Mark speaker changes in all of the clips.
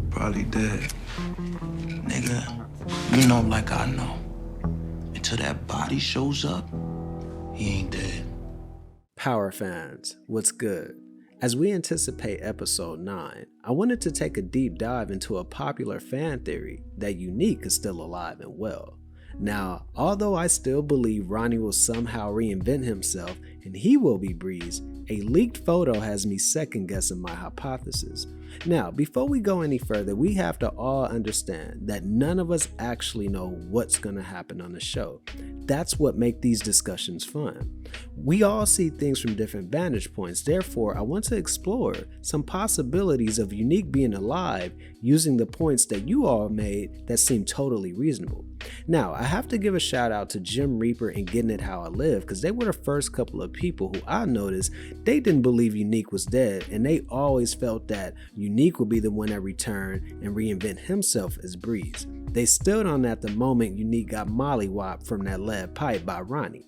Speaker 1: Probably dead. Nigga, you know like I know. Until that body shows up, he ain't dead.
Speaker 2: Power fans, what's good? As we anticipate episode 9, I wanted to take a deep dive into a popular fan theory that Unique is still alive and well. Now, although I still believe Ronnie will somehow reinvent himself and he will be Breeze, a leaked photo has me second guessing my hypothesis. Now, before we go any further, we have to all understand that none of us actually know what's going to happen on the show. That's what makes these discussions fun. We all see things from different vantage points, therefore I want to explore some possibilities of Unique being alive using the points that you all made that seem totally reasonable. Now, I have to give a shout out to Jim Reaper and Getting It How I Live because they were the first couple of people who I noticed they didn't believe Unique was dead, and they always felt that Unique would be the one that returned and reinvent himself as Breeze. They stood on that the moment Unique got mollywopped from that lead pipe by Ronnie.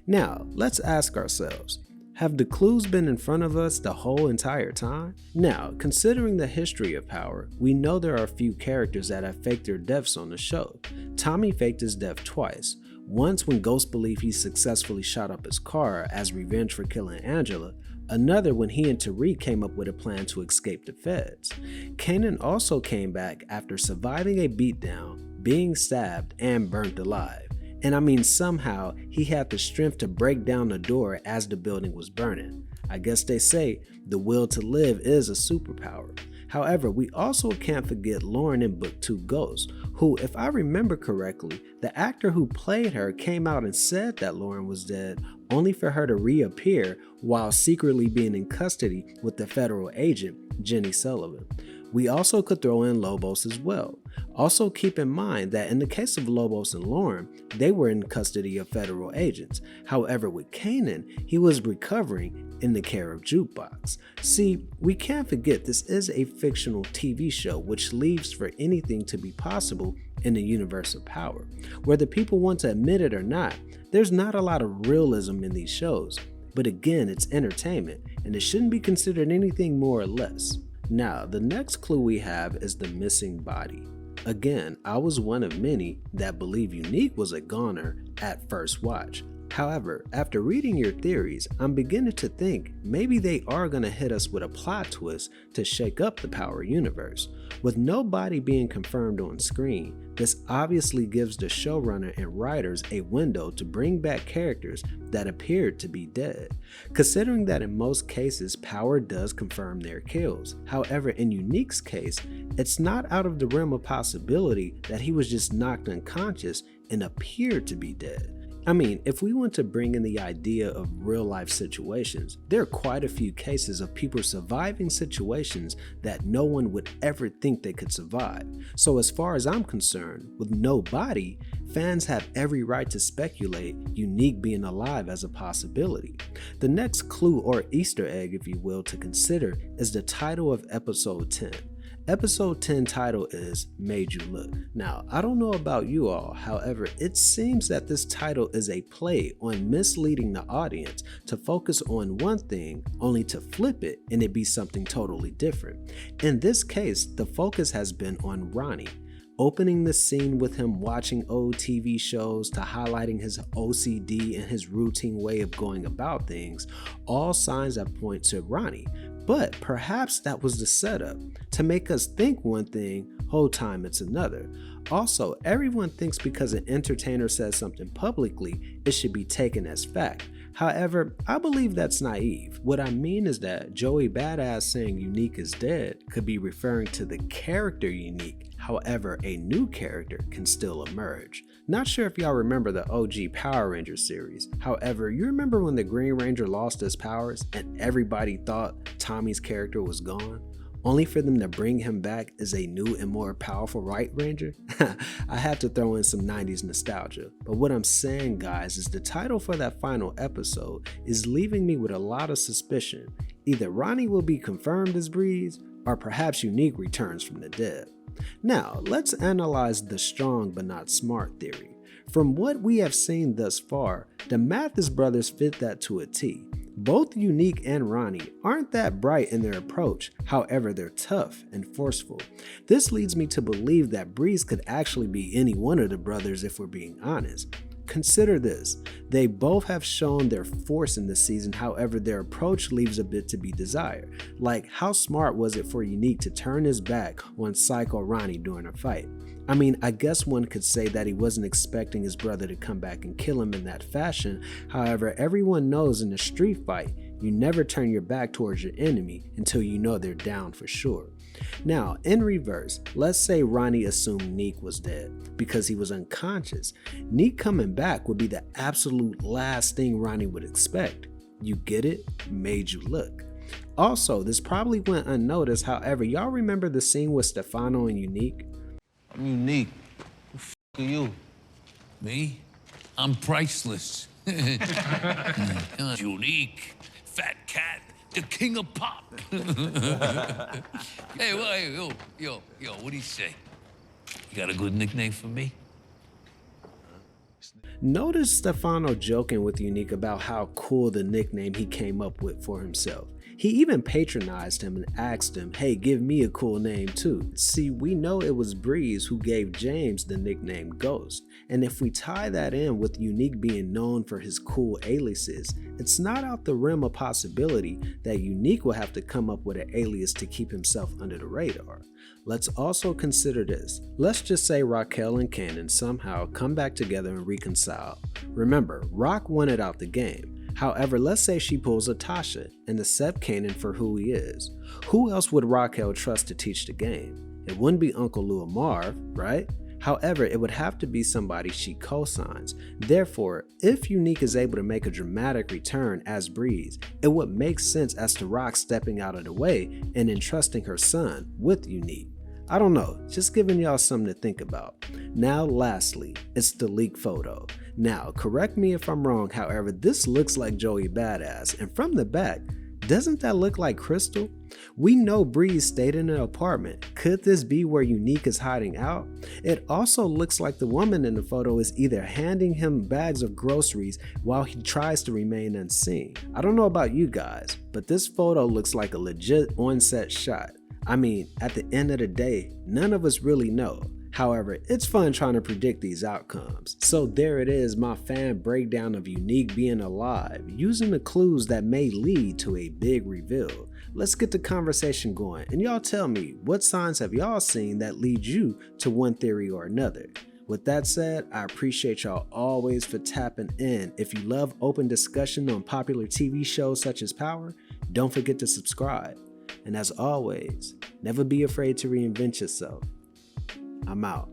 Speaker 2: Now, let's ask ourselves, have the clues been in front of us the whole entire time? Now, considering the history of Power, we know there are a few characters that have faked their deaths on the show. Tommy faked his death twice. Once when Ghost believed he successfully shot up his car as revenge for killing Angela, another when he and Tariq came up with a plan to escape the feds. Kanan also came back after surviving a beatdown, being stabbed, and burnt alive. And I mean somehow he had the strength to break down the door as the building was burning. I guess they say the will to live is a superpower. However, we also can't forget Lauren in Book 2 Ghost, who, if I remember correctly, the actor who played her came out and said that Lauren was dead, only for her to reappear while secretly being in custody with the federal agent, Jenny Sullivan. We also could throw in Lobos as well. Also keep in mind that in the case of Lobos and Lauren, they were in custody of federal agents. However, with Kanan, he was recovering in the care of Jukebox. See, we can't forget this is a fictional TV show which leaves for anything to be possible in the universe of Power. Whether people want to admit it or not, there's not a lot of realism in these shows. But again, it's entertainment, and it shouldn't be considered anything more or less. Now, the next clue we have is the missing body. Again, I was one of many that believe Unique was a goner at first watch. However, after reading your theories, I'm beginning to think maybe they are going to hit us with a plot twist to shake up the Power universe. With no body being confirmed on screen, this obviously gives the showrunner and writers a window to bring back characters that appeared to be dead. Considering that in most cases Power does confirm their kills. However, in Unique's case, it's not out of the realm of possibility that he was just knocked unconscious and appeared to be dead. I mean, if we want to bring in the idea of real life situations, there are quite a few cases of people surviving situations that no one would ever think they could survive. So as far as I'm concerned, with no body, fans have every right to speculate Unique being alive as a possibility. The next clue or Easter egg, if you will, to consider is the title of episode 10. Episode 10 title is Made You Look. Now, I don't know about you all, however, it seems that this title is a play on misleading the audience to focus on one thing only to flip it and it be something totally different. In this case, the focus has been on Ronnie. Opening the scene with him watching old TV shows to highlighting his OCD and his routine way of going about things, all signs that point to Ronnie. But perhaps that was the setup to make us think one thing, whole time it's another. Also, everyone thinks because an entertainer says something publicly, it should be taken as fact. However, I believe that's naive. What I mean is that Joey Badass saying Unique is dead could be referring to the character Unique. However, a new character can still emerge. Not sure if y'all remember the OG Power Rangers series. However, you remember when the Green Ranger lost his powers and everybody thought Tommy's character was gone? Only for them to bring him back as a new and more powerful White Ranger? I had to throw in some 90s nostalgia. But what I'm saying, guys, is the title for that final episode is leaving me with a lot of suspicion. Either Ronnie will be confirmed as Breeze, or perhaps Unique returns from the dead. Now, let's analyze the strong but not smart theory. From what we have seen thus far, the Mathis brothers fit that to a T. Both Unique and Ronnie aren't that bright in their approach, however they're tough and forceful. This leads me to believe that Breeze could actually be any one of the brothers if we're being honest. Consider this, they both have shown their force in this season, however their approach leaves a bit to be desired. Like, how smart was it for Unique to turn his back on Psycho Ronnie during a fight? I mean, I guess one could say that he wasn't expecting his brother to come back and kill him in that fashion, however everyone knows in a street fight, you never turn your back towards your enemy until you know they're down for sure. Now, in reverse, let's say Ronnie assumed Neek was dead because he was unconscious. Neek coming back would be the absolute last thing Ronnie would expect. You get it? Made you look. Also, this probably went unnoticed, however, y'all remember the scene with Stefano and Unique?
Speaker 3: I'm Unique. Who the f are you?
Speaker 4: Me? I'm priceless. Unique, fat cat, the king of pop. Hey, well, yo, what do you say? You got a good nickname for me?
Speaker 2: Notice Stefano joking with Unique about how cool the nickname he came up with for himself. He even patronized him and asked him, hey, give me a cool name too. See, we know it was Breeze who gave James the nickname Ghost, and if we tie that in with Unique being known for his cool aliases, it's not out the realm of possibility that Unique will have to come up with an alias to keep himself under the radar. Let's also consider this. Let's just say Raquel and Kanan somehow come back together and reconcile. Remember, Rock wanted out the game. However, let's say she pulls a Tasha and accept Kanan for who he is. Who else would Raquel trust to teach the game? It wouldn't be Uncle Lou or Marv, right? However, it would have to be somebody she co-signs. Therefore, if Unique is able to make a dramatic return as Breeze, it would make sense as to Rock stepping out of the way and entrusting her son with Unique. I don't know, just giving y'all something to think about. Now lastly, it's the leaked photo. Now, correct me if I'm wrong, however, this looks like Joey Badass, and from the back, doesn't that look like Crystal? We know Breeze stayed in an apartment. Could this be where Unique is hiding out? It also looks like the woman in the photo is either handing him bags of groceries while he tries to remain unseen. I don't know about you guys, but this photo looks like a legit on-set shot. I mean, at the end of the day, none of us really know. However, it's fun trying to predict these outcomes. So there it is, my fan breakdown of Unique being alive, using the clues that may lead to a big reveal. Let's get the conversation going, and y'all tell me, what signs have y'all seen that lead you to one theory or another? With that said, I appreciate y'all always for tapping in. If you love open discussion on popular TV shows such as Power, don't forget to subscribe. And as always, never be afraid to reinvent yourself. I'm out.